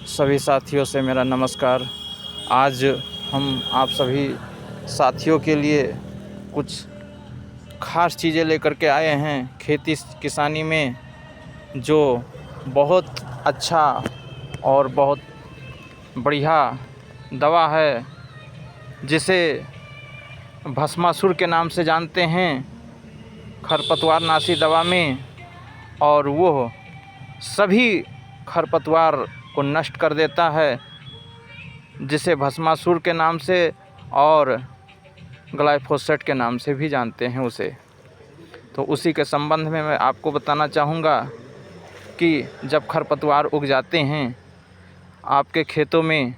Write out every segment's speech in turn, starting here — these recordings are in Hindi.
सभी साथियों से मेरा नमस्कार। आज हम आप सभी साथियों के लिए कुछ ख़ास चीज़ें लेकर के आए हैं खेती किसानी में, जो बहुत अच्छा और बहुत बढ़िया दवा है, जिसे भस्मासुर के नाम से जानते हैं खरपतवारनाशी दवा में। और वो सभी खरपतवार को नष्ट कर देता है, जिसे भस्मासुर के नाम से और ग्लाइफोसेट के नाम से भी जानते हैं उसे। तो उसी के संबंध में मैं आपको बताना चाहूँगा कि जब खरपतवार उग जाते हैं आपके खेतों में,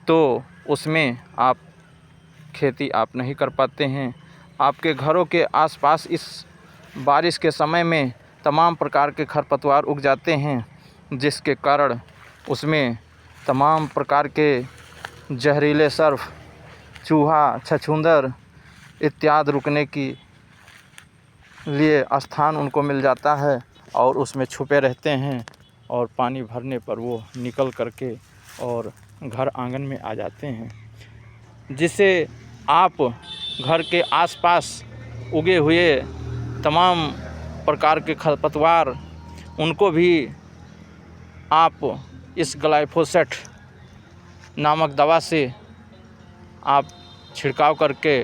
तो उसमें आप खेती आप नहीं कर पाते हैं। आपके घरों के आसपास इस बारिश के समय में तमाम प्रकार के खरपतवार उग जाते हैं, जिसके कारण उसमें तमाम प्रकार के जहरीले सर्प, चूहा, छछूंदर इत्यादि रुकने की लिए स्थान उनको मिल जाता है और उसमें छुपे रहते हैं, और पानी भरने पर वो निकल करके और घर आंगन में आ जाते हैं, जिससे आप घर के आसपास उगे हुए तमाम प्रकार के खरपतवार उनको भी आप इस ग्लाइफोसेट नामक दवा से आप छिड़काव करके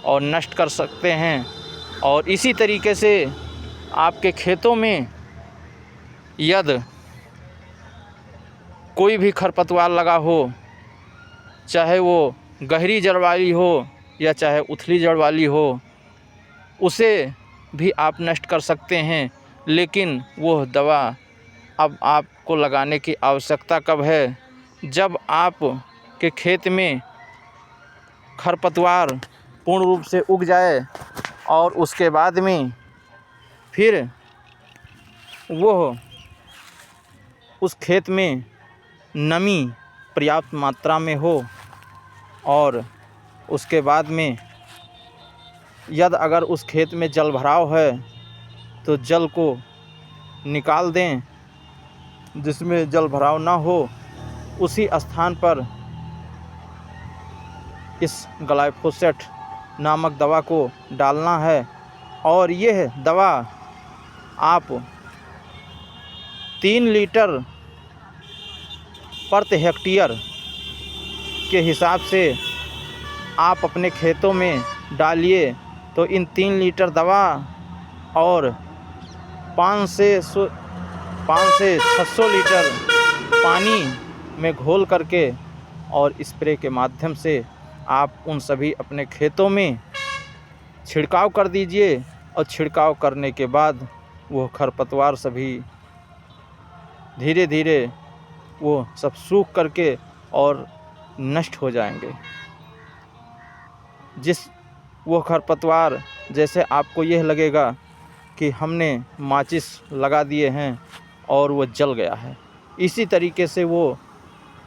और नष्ट कर सकते हैं। और इसी तरीके से आपके खेतों में यदि कोई भी खरपतवार लगा हो, चाहे वो गहरी जड़ वाली हो या चाहे उथली जड़ वाली हो, उसे भी आप नष्ट कर सकते हैं। लेकिन वह दवा अब आपको लगाने की आवश्यकता कब है? जब आप के खेत में खरपतवार पूर्ण रूप से उग जाए और उसके बाद में फिर वह उस खेत में नमी पर्याप्त मात्रा में हो, और उसके बाद में यदि अगर उस खेत में जल भराव है तो जल को निकाल दें, जिसमें जल भराव ना हो उसी स्थान पर इस ग्लाइफोसेट नामक दवा को डालना है। और यह दवा आप 3 लीटर प्रति हेक्टेयर के हिसाब से आप अपने खेतों में डालिए। तो इन 3 लीटर दवा और 5 से 600 लीटर पानी में घोल करके और स्प्रे के माध्यम से आप उन सभी अपने खेतों में छिड़काव कर दीजिए। और छिड़काव करने के बाद वो खरपतवार सभी धीरे धीरे वो सब सूख करके और नष्ट हो जाएंगे। वो खरपतवार जैसे आपको यह लगेगा कि हमने माचिस लगा दिए हैं और वो जल गया है, इसी तरीके से वो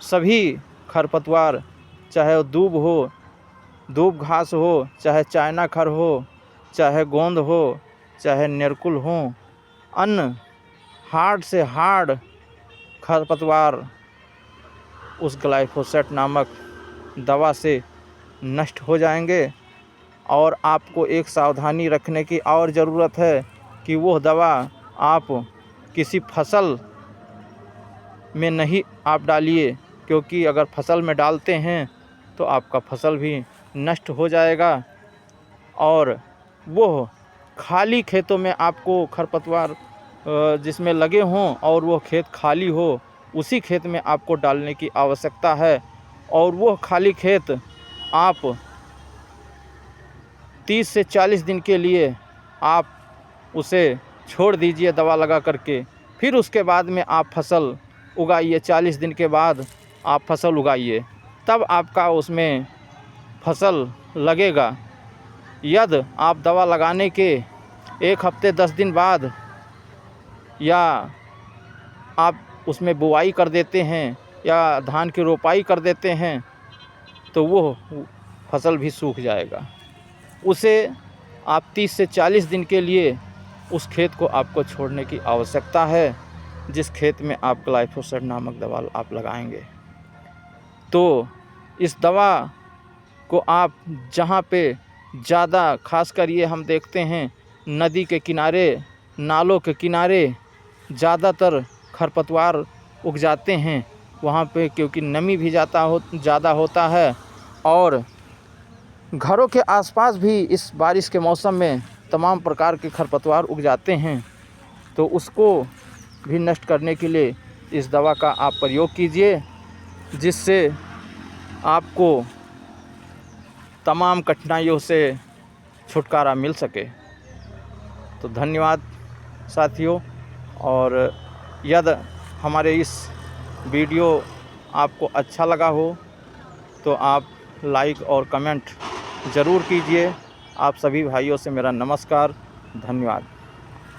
सभी खरपतवार, चाहे वो दूब हो, दूब घास हो, चाहे चाइना खर हो, चाहे गोंद हो, चाहे निरकुल हो, अन्य हार्ड से हार्ड खरपतवार उस ग्लाइफोसेट नामक दवा से नष्ट हो जाएंगे। और आपको एक सावधानी रखने की और ज़रूरत है कि वो दवा आप किसी फसल में नहीं आप डालिए, क्योंकि अगर फसल में डालते हैं तो आपका फसल भी नष्ट हो जाएगा। और वो खाली खेतों में आपको खरपतवार जिसमें लगे हों और वो खेत खाली हो, उसी खेत में आपको डालने की आवश्यकता है। और वो खाली खेत आप 30 से 40 दिन के लिए आप उसे छोड़ दीजिए दवा लगा करके। फिर उसके बाद में आप फसल उगाइए। 40 दिन के बाद आप फसल उगाइए, तब आपका उसमें फसल लगेगा। यदि आप दवा लगाने के 1 हफ्ते 10 दिन बाद या आप उसमें बुआई कर देते हैं या धान की रोपाई कर देते हैं, तो वो फसल भी सूख जाएगा। उसे आप 30 से 40 दिन के लिए उस खेत को आपको छोड़ने की आवश्यकता है। जिस खेत में आप ग्लाइफोसेट नामक दवा आप लगाएंगे। तो इस दवा को आप जहाँ पे ज़्यादा, खासकर ये हम देखते हैं नदी के किनारे, नालों के किनारे ज़्यादातर खरपतवार उग जाते हैं वहाँ पे, क्योंकि नमी भी ज़्यादा होता है और घरों के आसपास भी इस बारिश के मौसम में तमाम प्रकार के खरपतवार उग जाते हैं। तो उसको भी नष्ट करने के लिए इस दवा का आप प्रयोग कीजिए, जिससे आपको तमाम कठिनाइयों से छुटकारा मिल सके। तो धन्यवाद साथियों, और यदि हमारे इस वीडियो आपको अच्छा लगा हो तो आप लाइक और कमेंट ज़रूर कीजिए। आप सभी भाइयों से मेरा नमस्कार, धन्यवाद।